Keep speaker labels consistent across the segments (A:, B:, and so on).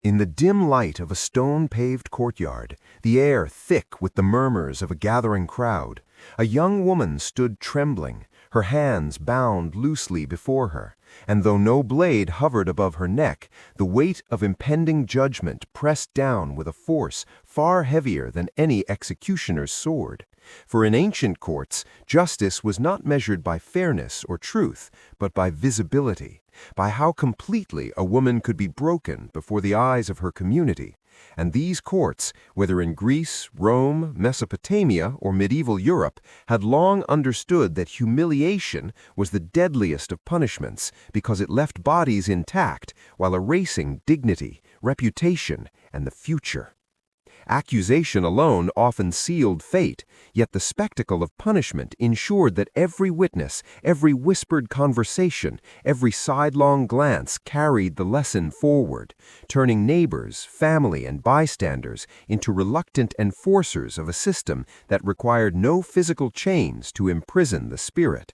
A: In the dim light of a stone-paved courtyard, the air thick with the murmurs of a gathering crowd, a young woman stood trembling, her hands bound loosely before her, and though no blade hovered above her neck, the weight of impending judgment pressed down with a force far heavier than any executioner's sword. For in ancient courts, justice was not measured by fairness or truth, but by visibility, by how completely a woman could be broken before the eyes of her community. And these courts, whether in Greece, Rome, Mesopotamia, or medieval Europe, had long understood that humiliation was the deadliest of punishments because it left bodies intact while erasing dignity, reputation, and the future. Accusation alone often sealed fate, yet the spectacle of punishment ensured that every witness, every whispered conversation, every sidelong glance carried the lesson forward, turning neighbors, family, and bystanders into reluctant enforcers of a system that required no physical chains to imprison the spirit.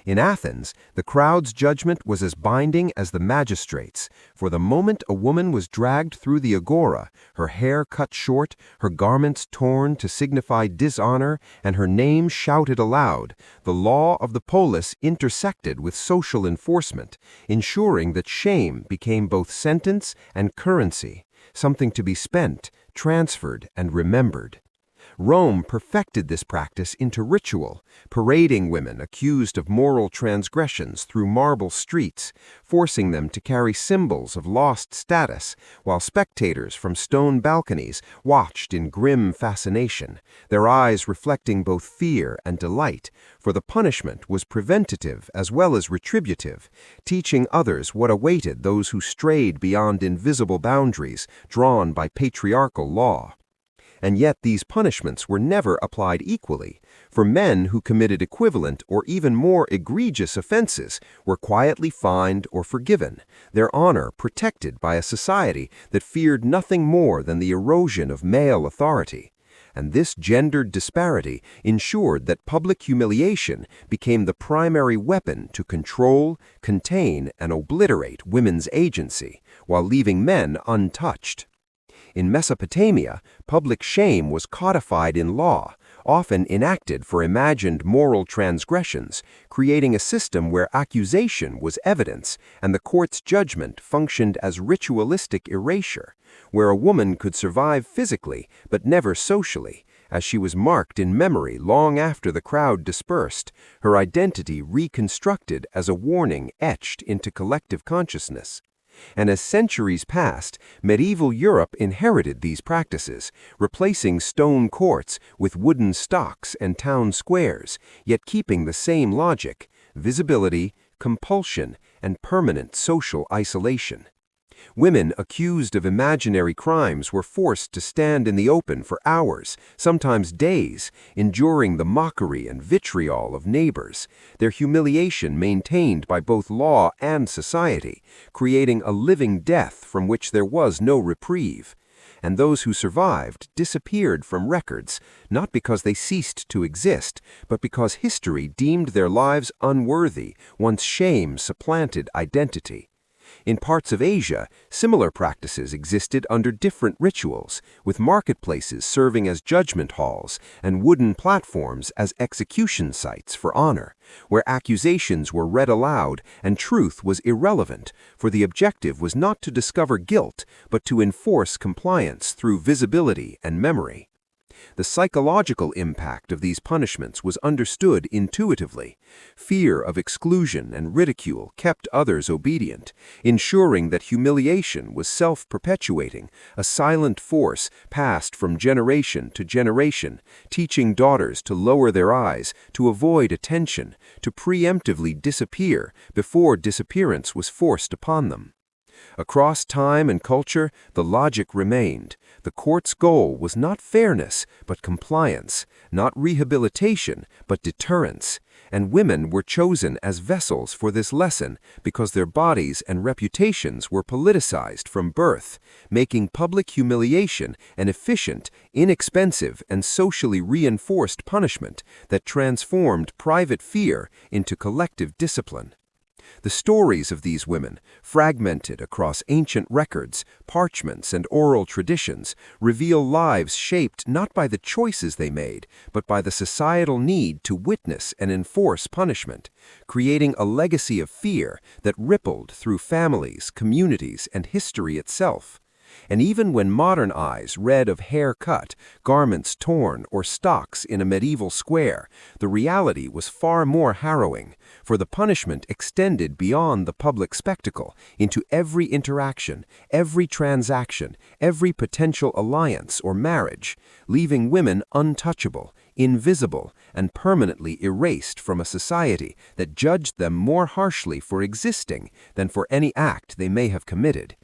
A: In Athens, the crowd's judgment was as binding as the magistrate's, for the moment a woman was dragged through the agora, her hair cut short, her garments torn to signify dishonor, and her name shouted aloud, the law of the polis intersected with social enforcement, ensuring that shame became both sentence and currency, something to be spent, transferred, and remembered. Rome perfected this practice into ritual, parading women accused of moral transgressions through marble streets, forcing them to carry symbols of lost status, while spectators from stone balconies watched in grim fascination, their eyes reflecting both fear and delight, for the punishment was preventative as well as retributive, teaching others what awaited those who strayed beyond invisible boundaries drawn by patriarchal law. And yet these punishments were never applied equally, for men who committed equivalent or even more egregious offenses were quietly fined or forgiven, their honor protected by a society that feared nothing more than the erosion of male authority. And this gendered disparity ensured that public humiliation became the primary weapon to control, contain, and obliterate women's agency, while leaving men untouched. In Mesopotamia, public shame was codified in law, often enacted for imagined moral transgressions, creating a system where accusation was evidence and the court's judgment functioned as ritualistic erasure, where a woman could survive physically but never socially, as she was marked in memory long after the crowd dispersed, her identity reconstructed as a warning etched into collective consciousness. And as centuries passed, medieval Europe inherited these practices, replacing stone courts with wooden stocks and town squares, yet keeping the same logic: visibility, compulsion, and permanent social isolation. Women accused of imaginary crimes were forced to stand in the open for hours, sometimes days, enduring the mockery and vitriol of neighbors, their humiliation maintained by both law and society, creating a living death from which there was no reprieve. And those who survived disappeared from records, not because they ceased to exist, but because history deemed their lives unworthy once shame supplanted identity. In parts of Asia, similar practices existed under different rituals, with marketplaces serving as judgment halls and wooden platforms as execution sites for honor, where accusations were read aloud and truth was irrelevant, for the objective was not to discover guilt, but to enforce compliance through visibility and memory. The psychological impact of these punishments was understood intuitively. Fear of exclusion and ridicule kept others obedient, ensuring that humiliation was self-perpetuating, a silent force passed from generation to generation, teaching daughters to lower their eyes, to avoid attention, to preemptively disappear before disappearance was forced upon them. Across time and culture, the logic remained. The court's goal was not fairness, but compliance, not rehabilitation, but deterrence, and women were chosen as vessels for this lesson because their bodies and reputations were politicized from birth, making public humiliation an efficient, inexpensive, and socially reinforced punishment that transformed private fear into collective discipline.
B: The stories of these women, fragmented across ancient records, parchments, and oral traditions, reveal lives shaped not by the choices they made, but by the societal need to witness and enforce punishment, creating a legacy of fear that rippled through families, communities, and history itself. And even when modern eyes read of hair cut, garments torn, or stocks in a medieval square, the reality was far more harrowing, for the punishment extended beyond the public spectacle into every interaction, every transaction, every potential alliance or marriage, leaving women untouchable, invisible, and permanently erased from a society that judged them more harshly for existing than for any act they may have committed.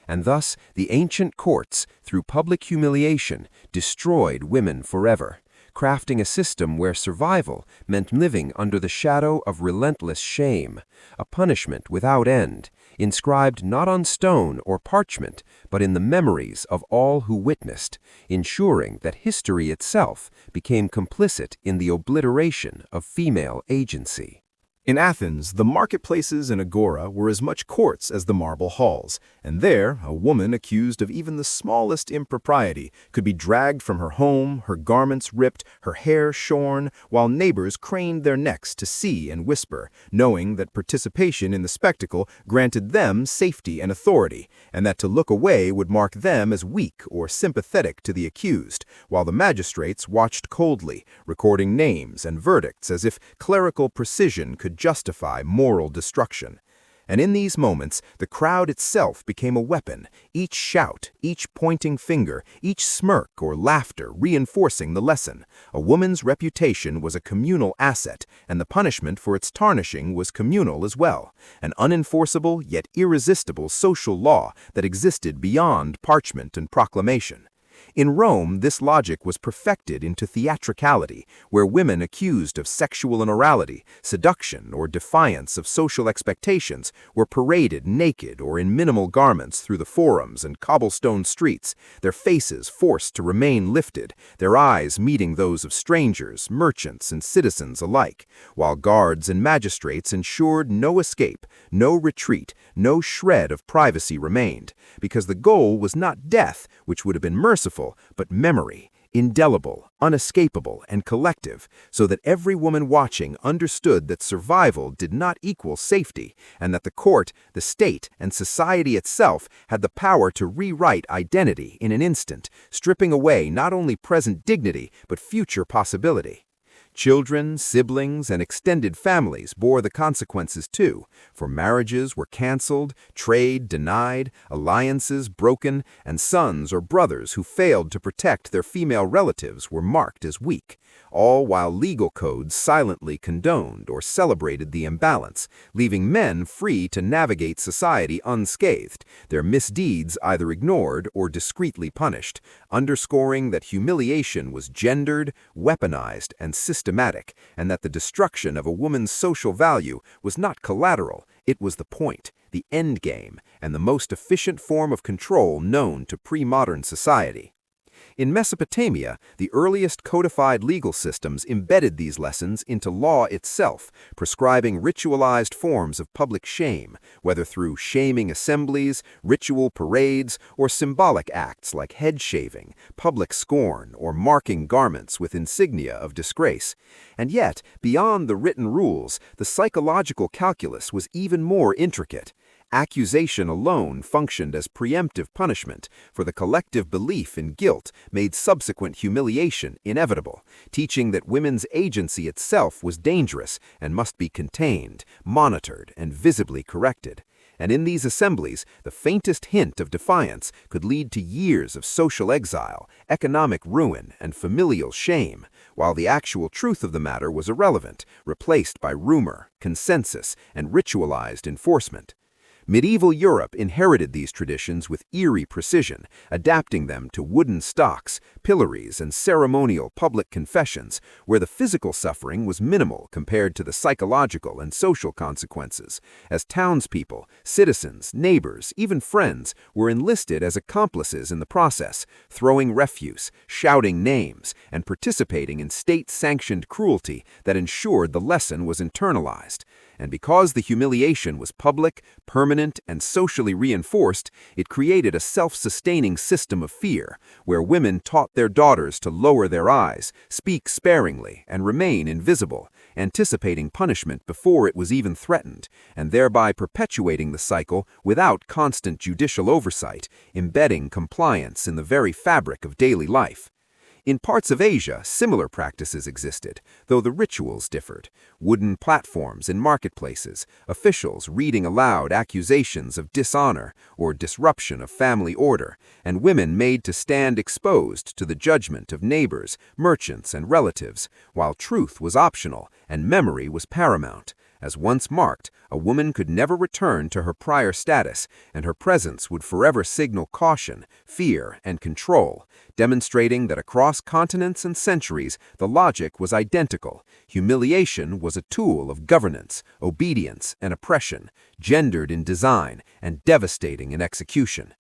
B: And thus the ancient courts, through public humiliation, destroyed women forever, crafting a system where survival meant living under the shadow of relentless shame, a punishment without end, inscribed not on stone or parchment, but in the memories of all who witnessed, ensuring that history itself became complicit in the obliteration of female agency.
C: In Athens, the marketplaces and agora were as much courts as the marble halls, and there a woman accused of even the smallest impropriety could be dragged from her home, her garments ripped, her hair shorn, while neighbors craned their necks to see and whisper, knowing that participation in the spectacle granted them safety and authority, and that to look away would mark them as weak or sympathetic to the accused, while the magistrates watched coldly, recording names and verdicts as if clerical precision could justify moral destruction. And in these moments, the crowd itself became a weapon, each shout, each pointing finger, each smirk or laughter reinforcing the lesson. A woman's reputation was a communal asset, and the punishment for its tarnishing was communal as well, an unenforceable yet irresistible social law that existed beyond parchment and proclamation. In Rome, this logic was perfected into theatricality, where women accused of sexual immorality, seduction, or defiance of social expectations were paraded naked or in minimal garments through the forums and cobblestone streets, their faces forced to remain lifted, their eyes meeting those of strangers, merchants, and citizens alike, while guards and magistrates ensured no escape, no retreat, no shred of privacy remained, because the goal was not death, which would have been merciful, but memory, indelible, unescapable, and collective, so that every woman watching understood that survival did not equal safety, and that the court, the state, and society itself had the power to rewrite identity in an instant, stripping away not only present dignity, but future possibility. Children, siblings, and extended families bore the consequences too, for marriages were canceled, trade denied, alliances broken, and sons or brothers who failed to protect their female relatives were marked as weak, all while legal codes silently condoned or celebrated the imbalance, leaving men free to navigate society unscathed, their misdeeds either ignored or discreetly punished, underscoring that humiliation was gendered, weaponized, and systematic, and that the destruction of a woman's social value was not collateral, it was the point, the end game, and the most efficient form of control known to pre-modern society. In Mesopotamia, the earliest codified legal systems embedded these lessons into law itself, prescribing ritualized forms of public shame, whether through shaming assemblies, ritual parades, or symbolic acts like head shaving, public scorn, or marking garments with insignia of disgrace. And yet, beyond the written rules, the psychological calculus was even more intricate. Accusation alone functioned as preemptive punishment, for the collective belief in guilt made subsequent humiliation inevitable, teaching that women's agency itself was dangerous and must be contained, monitored, and visibly corrected. And in these assemblies, the faintest hint of defiance could lead to years of social exile, economic ruin, and familial shame, while the actual truth of the matter was irrelevant, replaced by rumor, consensus, and ritualized enforcement. Medieval Europe inherited these traditions with eerie precision, adapting them to wooden stocks, pillories, and ceremonial public confessions, where the physical suffering was minimal compared to the psychological and social consequences, as townspeople, citizens, neighbors, even friends were enlisted as accomplices in the process, throwing refuse, shouting names, and participating in state-sanctioned cruelty that ensured the lesson was internalized.
B: And because the humiliation was public, permanent, and socially reinforced, it created a self-sustaining system of fear, where women taught their daughters to lower their eyes, speak sparingly, and remain invisible, anticipating punishment before it was even threatened, and thereby perpetuating the cycle without constant judicial oversight, embedding compliance in the very fabric of daily life. In parts of Asia, similar practices existed, though the rituals differed. Wooden platforms in marketplaces, officials reading aloud accusations of dishonor or disruption of family order, and women made to stand exposed to the judgment of neighbors, merchants, and relatives, while truth was optional and memory was paramount. As once marked, a woman could never return to her prior status, and her presence would forever signal caution, fear, and control, demonstrating that across continents and centuries the logic was identical. Humiliation was a tool of governance, obedience, and oppression, gendered in design and devastating in execution.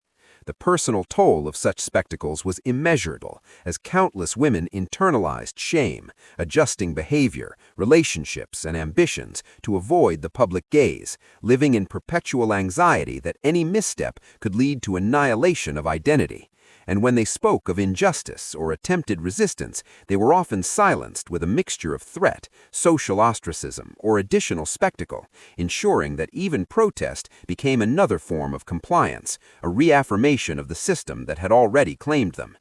B: The personal toll of such spectacles was immeasurable, as countless women internalized shame, adjusting behavior, relationships, and ambitions to avoid the public gaze, living in perpetual anxiety that any misstep could lead to annihilation of identity. And when they spoke of injustice or attempted resistance, they were often silenced with a mixture of threat, social ostracism, or additional spectacle, ensuring that even protest became another form of compliance, a reaffirmation of the system that had already claimed them.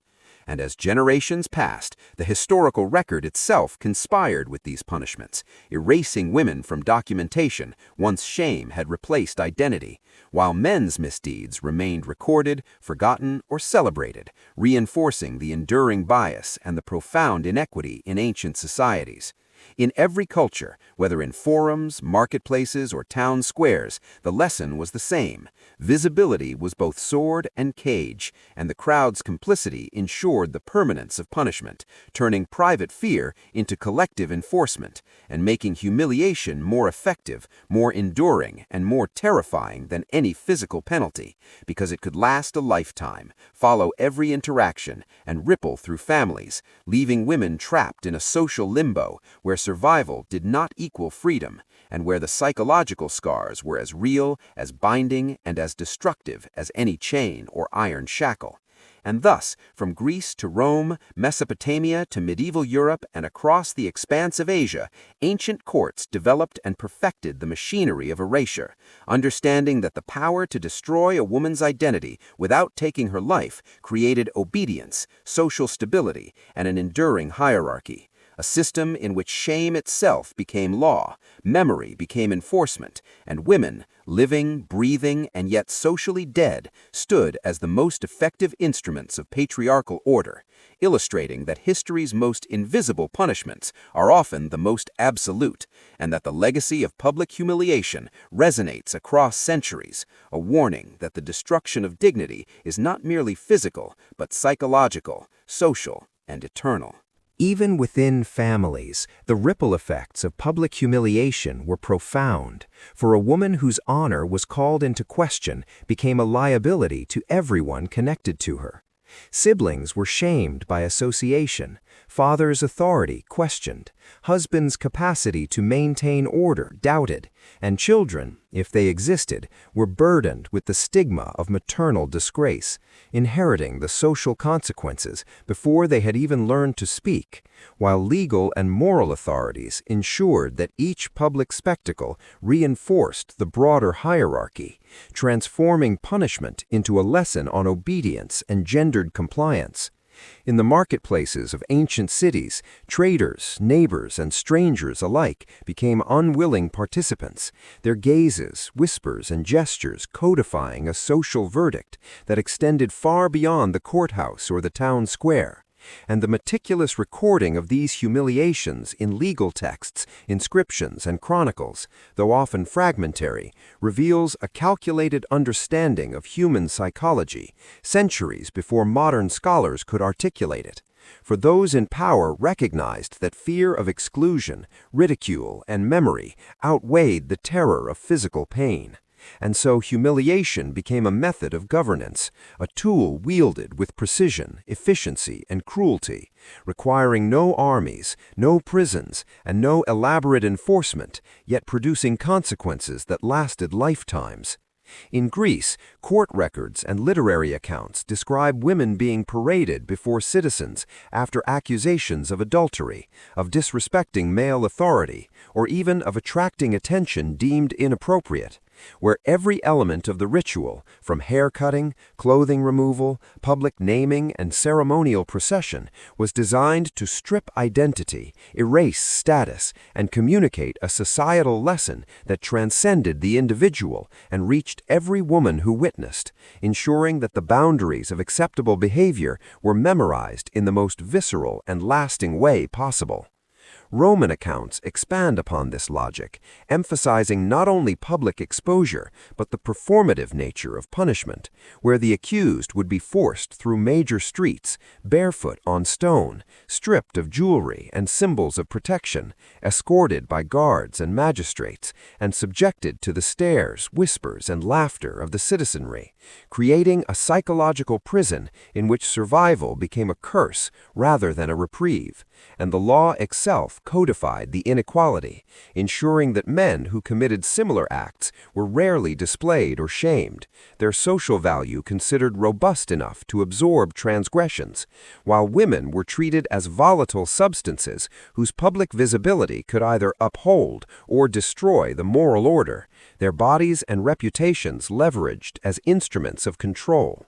B: And as generations passed, the historical record itself conspired with these punishments, erasing women from documentation once shame had replaced identity, while men's misdeeds remained recorded, forgotten, or celebrated, reinforcing the enduring bias and the profound inequity in ancient societies. In every culture, whether in forums, marketplaces, or town squares, the lesson was the same. Visibility was both sword and cage, and the crowd's complicity ensured the permanence of punishment, turning private fear into collective enforcement, and making humiliation more effective, more enduring, and more terrifying than any physical penalty, because it could last a lifetime, follow every interaction, and ripple through families, leaving women trapped in a social limbo where survival did not equal freedom, and where the psychological scars were as real, as binding, and as destructive as any chain or iron shackle. And thus, from Greece to Rome, Mesopotamia to medieval Europe, and across the expanse of Asia, ancient courts developed and perfected the machinery of erasure, understanding that the power to destroy a woman's identity without taking her life created obedience, social stability, and an enduring hierarchy. A system in which shame itself became law, memory became enforcement, and women, living, breathing, and yet socially dead, stood as the most effective instruments of patriarchal order, illustrating that history's most invisible punishments are often the most absolute, and that the legacy of public humiliation resonates across centuries, a warning that the destruction of dignity is not merely physical, but psychological, social, and eternal.
A: Even within families, the ripple effects of public humiliation were profound, for a woman whose honor was called into question became a liability to everyone connected to her. Siblings were shamed by association, father's authority questioned, husband's capacity to maintain order doubted, and children, if they existed, were burdened with the stigma of maternal disgrace, inheriting the social consequences before they had even learned to speak, while legal and moral authorities ensured that each public spectacle reinforced the broader hierarchy, transforming punishment into a lesson on obedience and gendered compliance. In the marketplaces of ancient cities, traders, neighbors, and strangers alike became unwilling participants, their gazes, whispers, and gestures codifying a social verdict that extended far beyond the courthouse or the town square. And the meticulous recording of these humiliations in legal texts, inscriptions, and chronicles, though often fragmentary, reveals a calculated understanding of human psychology, centuries before modern scholars could articulate it. For those in power recognized that fear of exclusion, ridicule, and memory outweighed the terror of physical pain.
B: And so humiliation became a method of governance, a tool wielded with precision, efficiency, and cruelty, requiring no armies, no prisons, and no elaborate enforcement, yet producing consequences that lasted lifetimes. In Greece, court records and literary accounts describe women being paraded before citizens after accusations of adultery, of disrespecting male authority, or even of attracting attention deemed inappropriate, where every element of the ritual, from hair cutting, clothing removal, public naming, and ceremonial procession, was designed to strip identity, erase status, and communicate a societal lesson that transcended the individual and reached every woman who witnessed, ensuring that the boundaries of acceptable behavior were memorized in the most visceral and lasting way possible. Roman accounts expand upon this logic, emphasizing not only public exposure, but the performative nature of punishment, where the accused would be forced through major streets, barefoot on stone, stripped of jewelry and symbols of protection, escorted by guards and magistrates, and subjected to the stares, whispers, and laughter of the citizenry, creating a psychological prison in which survival became a curse rather than a reprieve, and the law itself codified the inequality, ensuring that men who committed similar acts were rarely displayed or shamed, their social value considered robust enough to absorb transgressions, while women were treated as volatile substances whose public visibility could either uphold or destroy the moral order, their bodies and reputations leveraged as instruments of control.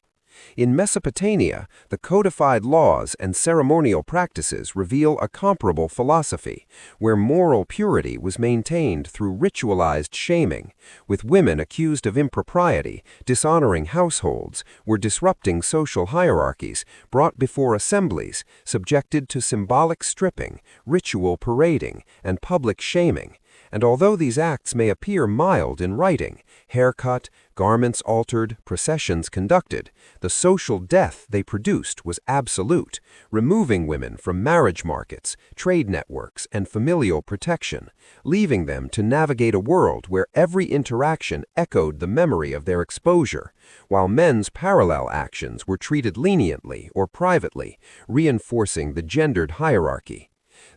B: In Mesopotamia, the codified laws and ceremonial practices reveal a comparable philosophy, where moral purity was maintained through ritualized shaming, with women accused of impropriety, dishonoring households, or disrupting social hierarchies, brought before assemblies, subjected to symbolic stripping, ritual parading, and public shaming. And although these acts may appear mild in writing, haircut, garments altered, processions conducted, the social death they produced was absolute, removing women from marriage markets, trade networks, and familial protection, leaving them to navigate a world where every interaction echoed the memory of their exposure, while men's parallel actions were treated leniently or privately, reinforcing the gendered hierarchy.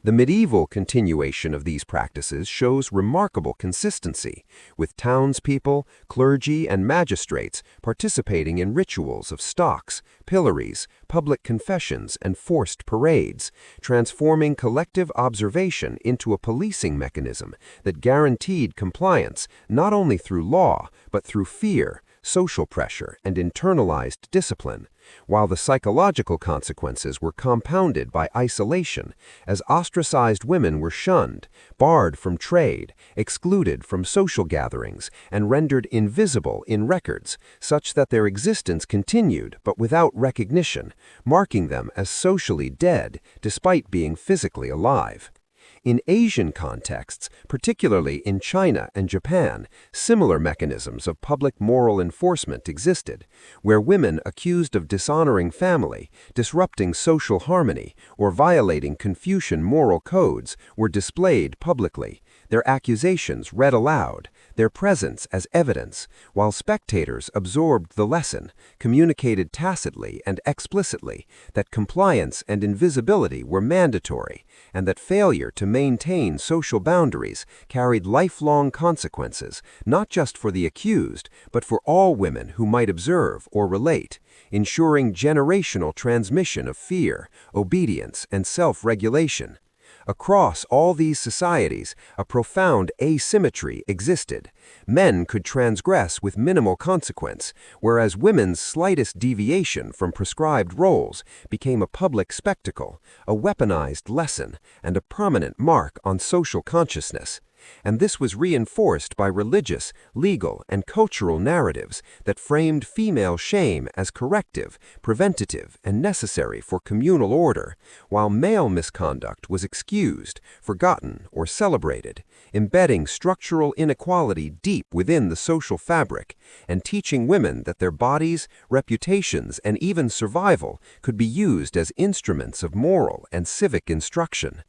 B: The medieval continuation of these practices shows remarkable consistency, with townspeople, clergy, and magistrates participating in rituals of stocks, pillories, public confessions, and forced parades, transforming collective observation into a policing mechanism that guaranteed compliance not only through law, but through fear, social pressure, and internalized discipline, while the psychological consequences were compounded by isolation, as ostracized women were shunned, barred from trade, excluded from social gatherings, and rendered invisible in records, such that their existence continued but without recognition, marking them as socially dead despite being physically alive. In Asian contexts, particularly in China and Japan, similar mechanisms of public moral enforcement existed, where women accused of dishonoring family, disrupting social harmony, or violating Confucian moral codes were displayed publicly, their accusations read aloud, their presence as evidence, while spectators absorbed the lesson, communicated tacitly and explicitly that compliance and invisibility were mandatory, and that failure to maintain social boundaries carried lifelong consequences, not just for the accused, but for all women who might observe or relate, ensuring generational transmission of fear, obedience, and self-regulation. Across all these societies, a profound asymmetry existed. Men could transgress with minimal consequence, whereas women's slightest deviation from prescribed roles became a public spectacle, a weaponized lesson, and a permanent mark on social consciousness. And this was reinforced by religious, legal, and cultural narratives that framed female shame as corrective, preventative, and necessary for communal order, while male misconduct was excused, forgotten, or celebrated, embedding structural inequality deep within the social fabric, and teaching women that their bodies, reputations, and even survival could be used as instruments of moral and civic instruction.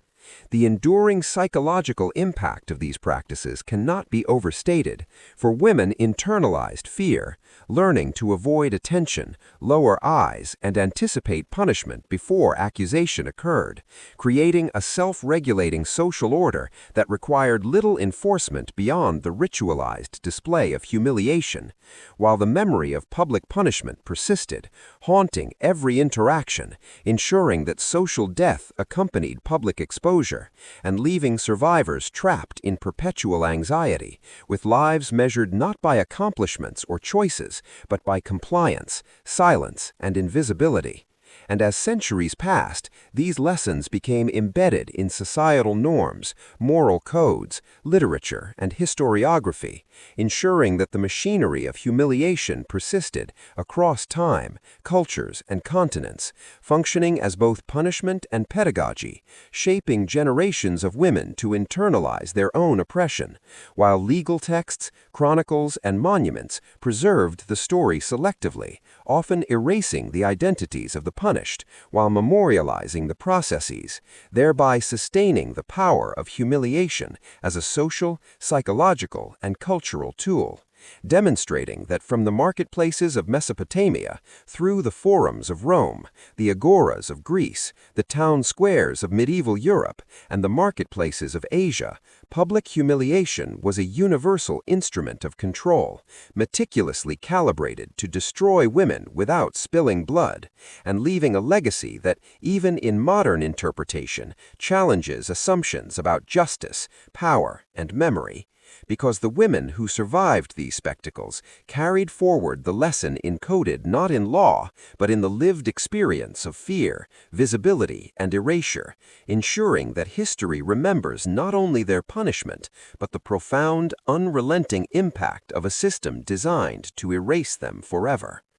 B: The enduring psychological impact of these practices cannot be overstated, for women internalized fear, learning to avoid attention, lower eyes, and anticipate punishment before accusation occurred, creating a self-regulating social order that required little enforcement beyond the ritualized display of humiliation, while the memory of public punishment persisted, haunting every interaction, ensuring that social death accompanied public exposure, and leaving survivors trapped in perpetual anxiety, with lives measured not by accomplishments or choices, but by compliance, silence, and invisibility. And as centuries passed, these lessons became embedded in societal norms, moral codes, literature, and historiography, ensuring that the machinery of humiliation persisted across time, cultures, and continents, functioning as both punishment and pedagogy, shaping generations of women to internalize their own oppression, while legal texts, chronicles, and monuments preserved the story selectively, often erasing the identities of the punished, while memorializing the processes, thereby sustaining the power of humiliation as a social, psychological, and cultural tool, demonstrating that from the marketplaces of Mesopotamia, through the forums of Rome, the agoras of Greece, the town squares of medieval Europe, and the marketplaces of Asia, public humiliation was a universal instrument of control, meticulously calibrated to destroy women without spilling blood, and leaving a legacy that, even in modern interpretation, challenges assumptions about justice, power, and memory, because the women who survived these spectacles carried forward the lesson encoded not in law, but in the lived experience of fear, visibility, and erasure, ensuring that history remembers not only their punishment, but the profound, unrelenting impact of a system designed to erase them forever.